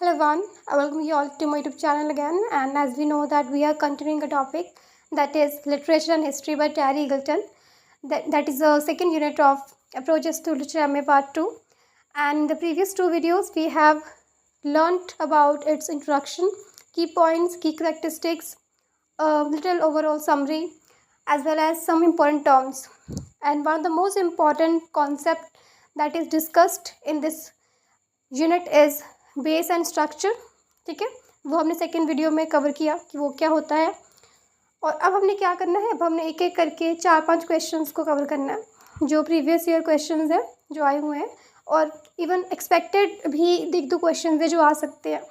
Hello everyone, I welcome you all to my YouTube channel again, and as we know that we are continuing a topic that is Literature and History by Terry Eagleton. That is the second unit of Approaches to Literature MA Part 2, and in the previous two videos we have learnt about its introduction, key points, key characteristics, a little overall summary as well as some important terms, and one of the most important concept that is discussed in this unit is base and structure. ठीक है, वो हमने second video में cover किया कि वो क्या होता है. और अब हमने क्या करना है, अब हमने एक एक करके 4-5 क्वेश्चंस को कवर करना है जो प्रीवियस ईयर क्वेश्चंस हैं जो आए हुए हैं, और इवन एक्सपेक्टेड भी 1-2 क्वेश्चन है जो आ सकते हैं.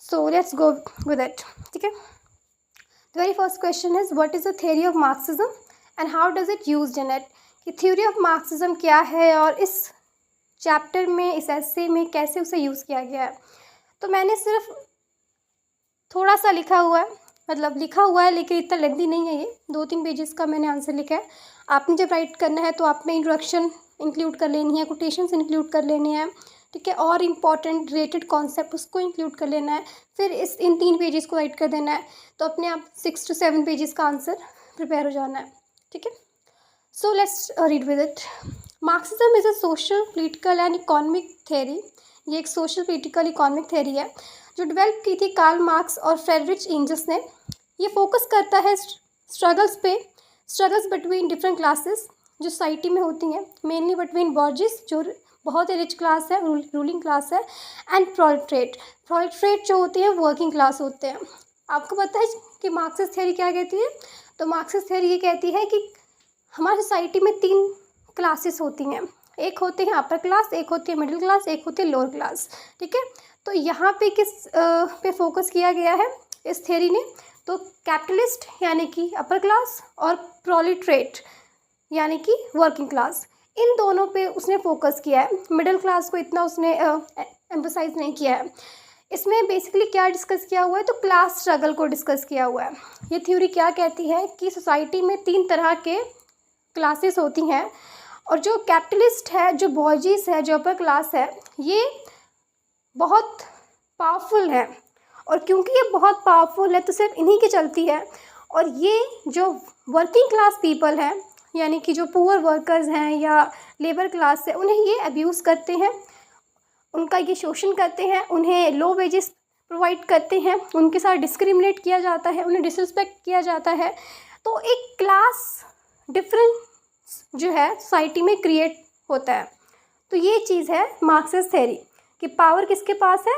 So let's go with it. ठीक है, the very first question is what is the theory of Marxism and how does it used in it. कि थ्योरी ऑफ मार्क्सिज्म क्या है और इस चैप्टर में, इस एसे में कैसे उसे यूज़ किया गया है. तो मैंने सिर्फ थोड़ा सा लिखा हुआ है, मतलब लिखा हुआ है लेकिन इतना लेंथी नहीं है. ये 2-3 पेजेस का मैंने आंसर लिखा है. आपने जब राइट करना है तो आपने इंट्रोडक्शन इंक्लूड कर लेनी है, कोटेशंस इंक्लूड कर लेने हैं. ठीक है, और इम्पॉर्टेंट रिलेटेड कॉन्सेप्ट उसको इंक्लूड कर लेना है. फिर इन 3 पेजेस को राइट कर देना है. तो अपने आप 6 to 7 पेजेस का आंसर प्रिपेयर हो जाना है. ठीक है, so let's read with it. Marxism is a social, political and economic theory. ये एक सोशल, पॉलिटिकल, इकोनॉमिक थेरी है जो डेवलप की थी कार्ल मार्क्स और फ्रेडरिच एंजल्स ने. ये फोकस करता है स्ट्रगल्स पे, स्ट्रगल्स बिटवीन डिफरेंट क्लासेस जो सोसाइटी में होती हैं, मेनली बिटवीन बॉर्जिस जो बहुत ही रिच क्लास है, रूलिंग क्लास है, एंड प्रोलेटरेट. प्रोलेटरेट जो होते हैं वर्किंग क्लास होते हैं. आपको पता है कि मार्क्सिस्ट थेरी क्या कहती है? तो मार्क्सिस्ट थेरी ये कहती है कि हमारी सोसाइटी में 3 क्लासेस होती हैं. एक होते हैं अपर क्लास, एक होती है मिडिल क्लास, एक होती है लोअर क्लास. ठीक है, तो यहाँ पे किस पे फोकस किया गया है इस थ्योरी ने? तो कैपिटलिस्ट यानी कि अपर क्लास और प्रोलेटरेट यानी कि वर्किंग क्लास, इन दोनों पे उसने फोकस किया है. मिडिल क्लास को इतना उसने एम्फसाइज नहीं किया है. इसमें बेसिकली क्या डिस्कस किया हुआ है? तो क्लास स्ट्रगल को डिस्कस किया हुआ है. ये थ्योरी क्या कहती है कि सोसाइटी में 3 तरह के क्लासेस होती हैं, और जो कैपिटलिस्ट है, जो बॉर्जिस है, जो अपर क्लास है, ये बहुत पावरफुल है. और क्योंकि ये बहुत पावरफुल है तो सिर्फ इन्हीं की चलती है. और ये जो वर्किंग क्लास पीपल हैं, यानी कि जो पुअर वर्कर्स हैं या लेबर क्लास है, उन्हें ये अब्यूज़ करते हैं, उनका ये शोषण करते हैं, उन्हें लो वेजेस प्रोवाइड करते हैं, उनके साथ डिस्क्रिमिनेट किया जाता है, उन्हें डिसरिस्पेक्ट किया जाता है. तो एक क्लास डिफरेंस जो है सोसाइटी में क्रिएट होता है. तो ये चीज़ है मार्क्सिस्ट थ्योरी कि पावर किसके पास है?